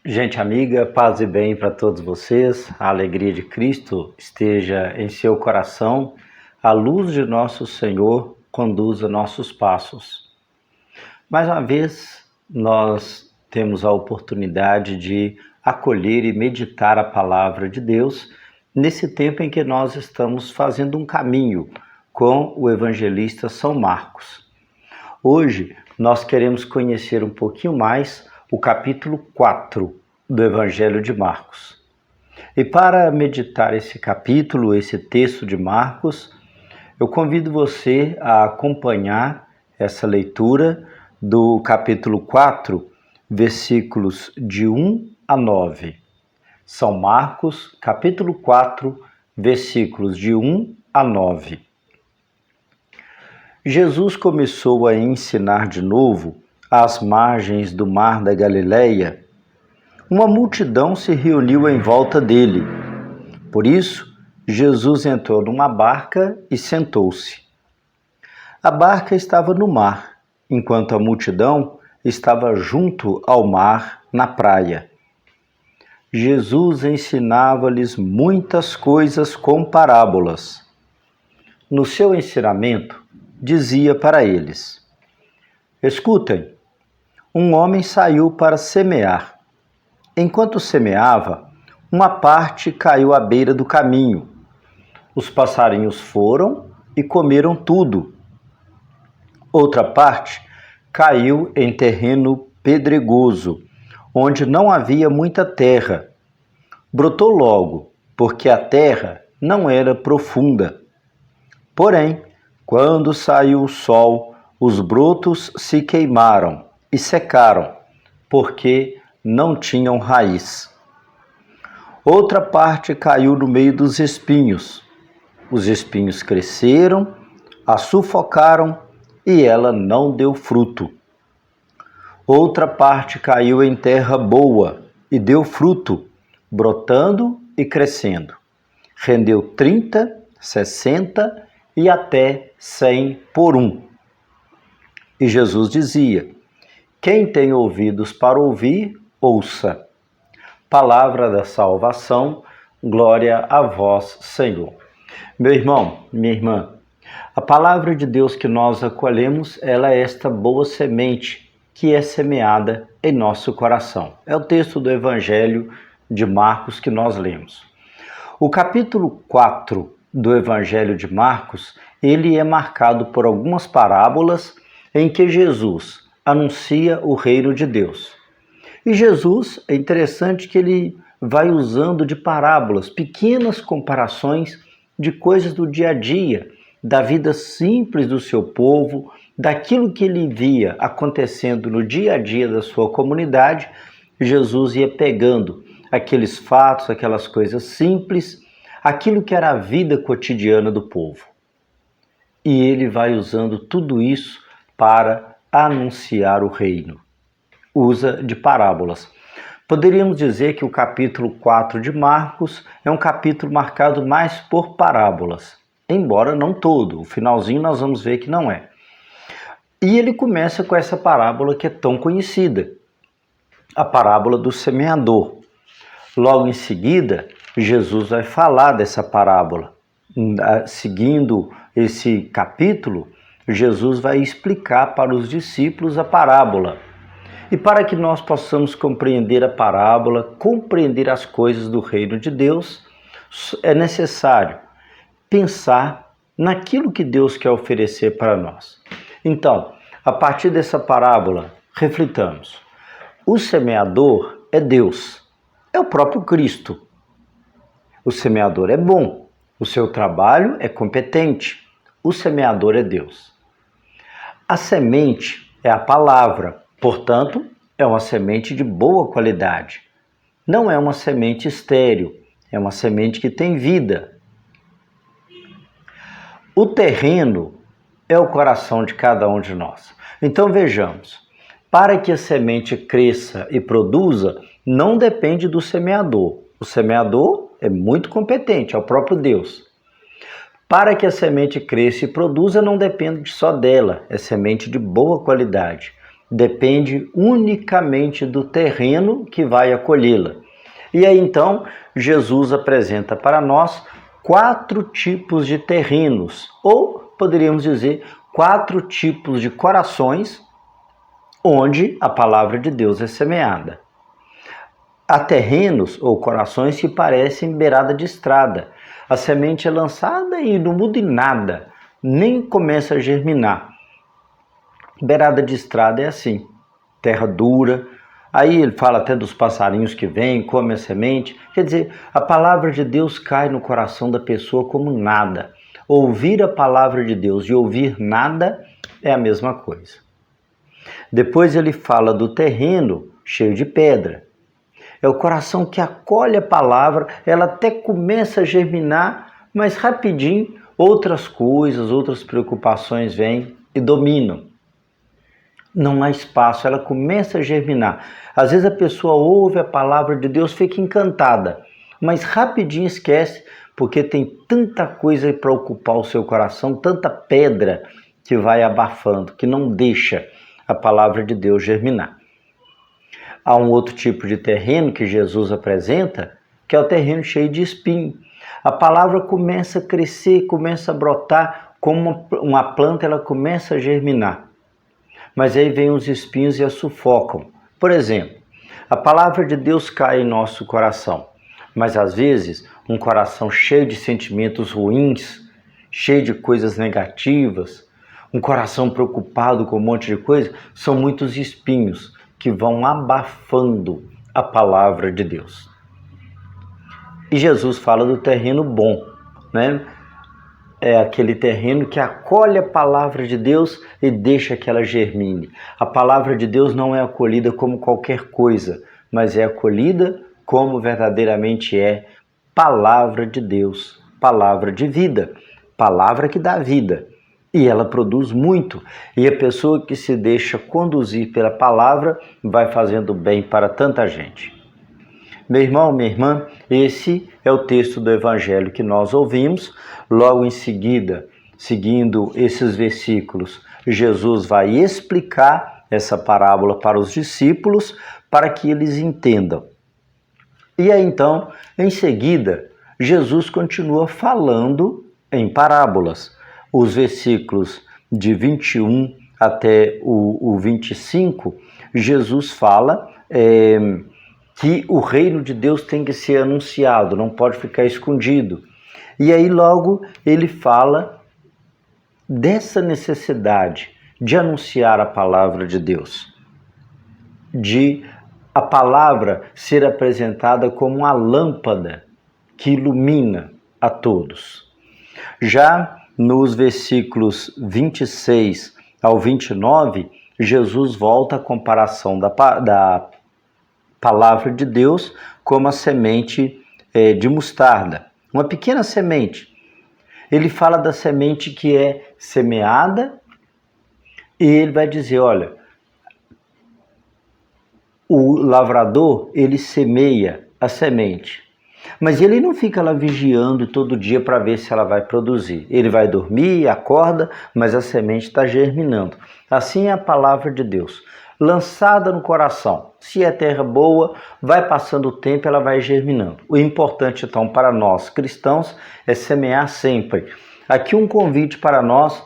Gente amiga, paz e bem para todos vocês, a alegria de Cristo esteja em seu coração, a luz de nosso Senhor conduza nossos passos. Mais uma vez, nós temos a oportunidade de acolher e meditar a palavra de Deus nesse tempo em que nós estamos fazendo um caminho com o evangelista São Marcos. Hoje, nós queremos conhecer um pouquinho mais o capítulo 4 do Evangelho de Marcos. E para meditar esse capítulo, esse texto de Marcos, eu convido você a acompanhar essa leitura do capítulo 4, versículos de 1 a 9. São Marcos, capítulo 4, versículos de 1 a 9. Jesus começou a ensinar de novo às margens do mar da Galileia. Uma multidão se reuniu em volta dele. Por isso, Jesus entrou numa barca e sentou-se. A barca estava no mar, enquanto a multidão estava junto ao mar, na praia. Jesus ensinava-lhes muitas coisas com parábolas. No seu ensinamento, dizia para eles: Escutem, um homem saiu para semear. Enquanto semeava, uma parte caiu à beira do caminho. Os passarinhos foram e comeram tudo. Outra parte caiu em terreno pedregoso, onde não havia muita terra. Brotou logo, porque a terra não era profunda. Porém, quando saiu o sol, os brotos se queimaram e secaram, porque não tinham raiz. Outra parte caiu no meio dos espinhos. Os espinhos cresceram, a sufocaram e ela não deu fruto. Outra parte caiu em terra boa e deu fruto, brotando e crescendo. Rendeu 30, 60 e até 100 por um. E Jesus dizia: Quem tem ouvidos para ouvir, ouça. Palavra da salvação, glória a vós, Senhor. Meu irmão, minha irmã, a palavra de Deus que nós acolhemos, ela é esta boa semente que é semeada em nosso coração. É o texto do Evangelho de Marcos que nós lemos. O capítulo 4 do Evangelho de Marcos, ele é marcado por algumas parábolas em que Jesus anuncia o reino de Deus. E Jesus, é interessante que ele vai usando de parábolas, pequenas comparações de coisas do dia a dia, da vida simples do seu povo, daquilo que ele via acontecendo no dia a dia da sua comunidade. Jesus ia pegando aqueles fatos, aquelas coisas simples, aquilo que era a vida cotidiana do povo. E ele vai usando tudo isso para anunciar o reino. Usa de parábolas. Poderíamos dizer que o capítulo 4 de Marcos é um capítulo marcado mais por parábolas, embora não todo. O finalzinho nós vamos ver que não é. E ele começa com essa parábola que é tão conhecida, a parábola do semeador. Logo em seguida, Jesus vai falar dessa parábola. Seguindo esse capítulo, Jesus vai explicar para os discípulos a parábola. E para que nós possamos compreender a parábola, compreender as coisas do reino de Deus, é necessário pensar naquilo que Deus quer oferecer para nós. Então, a partir dessa parábola, reflitamos. O semeador é Deus, é o próprio Cristo. O semeador é bom, o seu trabalho é competente, o semeador é Deus. A semente é a palavra, portanto, é uma semente de boa qualidade. Não é uma semente estéril, é uma semente que tem vida. O terreno é o coração de cada um de nós. Então vejamos, para que a semente cresça e produza, não depende do semeador. O semeador é muito competente, é o próprio Deus. Para que a semente cresça e produza, não depende só dela, é semente de boa qualidade. depende unicamente do terreno que vai acolhê-la. E aí então Jesus apresenta para nós 4 tipos de terrenos, ou poderíamos dizer 4 tipos de corações onde a palavra de Deus é semeada. Há terrenos ou corações que parecem beirada de estrada. A semente é lançada e não muda em nada, nem começa a germinar. Beirada de estrada é assim, terra dura. Aí ele fala até dos passarinhos que vêm, comem a semente. Quer dizer, a palavra de Deus cai no coração da pessoa como nada. Ouvir a palavra de Deus e ouvir nada é a mesma coisa. Depois ele fala do terreno cheio de pedra. É o coração que acolhe a palavra, ela até começa a germinar, mas rapidinho outras coisas, outras preocupações vêm e dominam. Não há espaço, ela começa a germinar. Às vezes a pessoa ouve a palavra de Deus, fica encantada, mas rapidinho esquece, porque tem tanta coisa para ocupar o seu coração, tanta pedra que vai abafando, que não deixa a palavra de Deus germinar. Há um outro tipo de terreno que Jesus apresenta, que é o terreno cheio de espinho. A palavra começa a crescer, começa a brotar, como uma planta, ela começa a germinar. Mas aí vem os espinhos e a sufocam. Por exemplo, a palavra de Deus cai em nosso coração, mas às vezes um coração cheio de sentimentos ruins, cheio de coisas negativas, um coração preocupado com um monte de coisa, são muitos espinhos que vão abafando a palavra de Deus. E Jesus fala do terreno bom, né? É aquele terreno que acolhe a palavra de Deus e deixa que ela germine. A palavra de Deus não é acolhida como qualquer coisa, mas é acolhida como verdadeiramente é palavra de Deus, palavra de vida, palavra que dá vida. E ela produz muito. E a pessoa que se deixa conduzir pela palavra vai fazendo bem para tanta gente. Meu irmão, minha irmã, esse é o texto do Evangelho que nós ouvimos. Logo em seguida, seguindo esses versículos, Jesus vai explicar essa parábola para os discípulos para que eles entendam. E aí então, em seguida, Jesus continua falando em parábolas. Os versículos de 21 até o 25, Jesus fala que o reino de Deus tem que ser anunciado, não pode ficar escondido. E aí logo ele fala dessa necessidade de anunciar a palavra de Deus, de a palavra ser apresentada como uma lâmpada que ilumina a todos. Já nos versículos 26 ao 29, Jesus volta à comparação da palavra de Deus como a semente de mostarda, uma pequena semente. Ele fala da semente que é semeada e ele vai dizer, olha, o lavrador, ele semeia a semente, mas ele não fica lá vigiando todo dia para ver se ela vai produzir. Ele vai dormir, acorda, mas a semente está germinando. Assim é a palavra de Deus, lançada no coração. Se é terra boa, vai passando o tempo, ela vai germinando. O importante, então, para nós cristãos é semear sempre. Aqui um convite para nós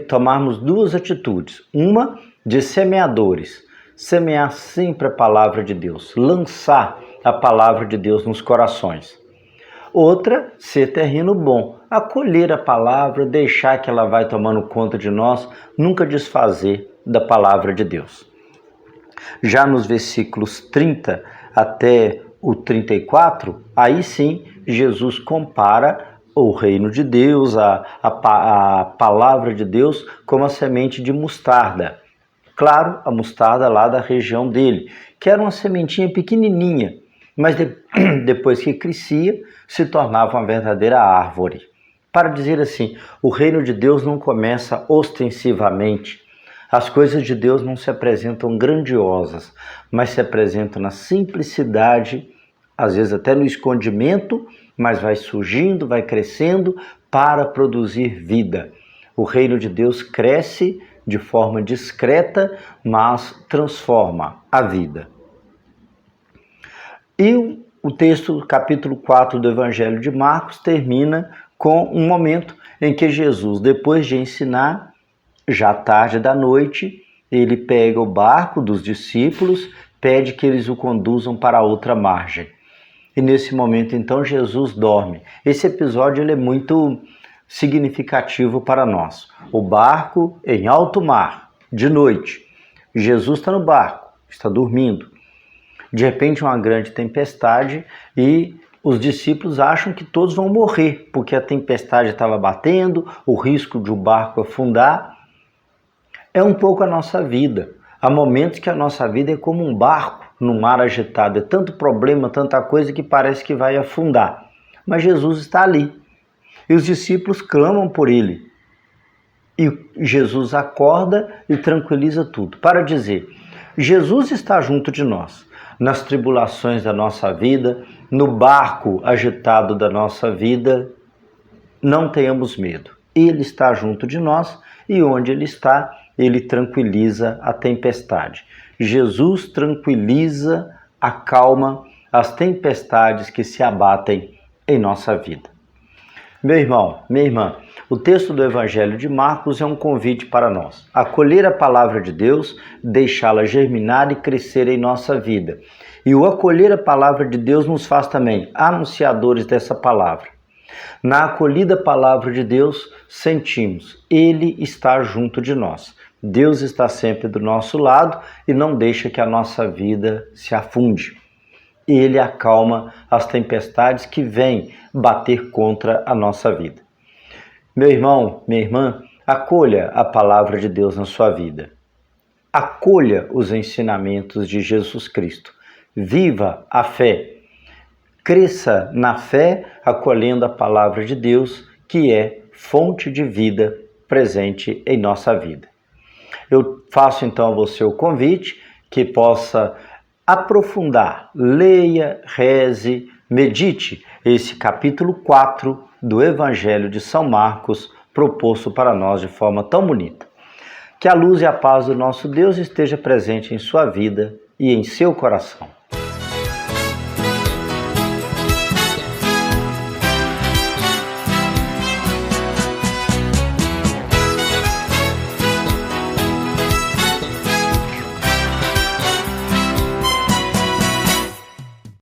tomarmos 2 atitudes. Uma de semeadores, semear sempre a palavra de Deus, lançar a palavra de Deus nos corações. Outra, ser terreno bom, acolher a palavra, deixar que ela vai tomando conta de nós, nunca desfazer da palavra de Deus. Já nos versículos 30 até o 34, aí sim Jesus compara o reino de Deus, a palavra de Deus, como a semente de mostarda. Claro, a mostarda lá da região dele, que era uma sementinha pequenininha, mas depois que crescia, se tornava uma verdadeira árvore. Para dizer assim, o reino de Deus não começa ostensivamente. As coisas de Deus não se apresentam grandiosas, mas se apresentam na simplicidade, às vezes até no escondimento, mas vai surgindo, vai crescendo para produzir vida. O reino de Deus cresce de forma discreta, mas transforma a vida. E o texto, capítulo 4 do Evangelho de Marcos, termina com um momento em que Jesus, depois de ensinar, já tarde da noite, ele pega o barco dos discípulos, pede que eles o conduzam para outra margem. E nesse momento, então, Jesus dorme. Esse episódio ele é muito significativo para nós. O barco em alto mar, de noite. Jesus está no barco, está dormindo. De repente, uma grande tempestade e os discípulos acham que todos vão morrer, porque a tempestade estava batendo, o risco de o barco afundar. É um pouco a nossa vida. Há momentos que a nossa vida é como um barco no mar agitado. É tanto problema, tanta coisa que parece que vai afundar. Mas Jesus está ali. E os discípulos clamam por ele. E Jesus acorda e tranquiliza tudo. Para dizer, Jesus está junto de nós. Nas tribulações da nossa vida, no barco agitado da nossa vida, não tenhamos medo. Ele está junto de nós e onde ele está, ele tranquiliza a tempestade. Jesus tranquiliza, acalma as tempestades que se abatem em nossa vida. Meu irmão, minha irmã, o texto do Evangelho de Marcos é um convite para nós. Acolher a palavra de Deus, deixá-la germinar e crescer em nossa vida. E o acolher a palavra de Deus nos faz também anunciadores dessa palavra. Na acolhida palavra de Deus, sentimos, Ele está junto de nós. Deus está sempre do nosso lado e não deixa que a nossa vida se afunde. Ele acalma as tempestades que vêm bater contra a nossa vida. Meu irmão, minha irmã, acolha a palavra de Deus na sua vida. Acolha os ensinamentos de Jesus Cristo. Viva a fé. Cresça na fé, acolhendo a palavra de Deus, que é fonte de vida presente em nossa vida. Eu faço então a você o convite que possa aprofundar, leia, reze, medite esse capítulo 4 do Evangelho de São Marcos, proposto para nós de forma tão bonita. Que a luz e a paz do nosso Deus esteja presente em sua vida e em seu coração.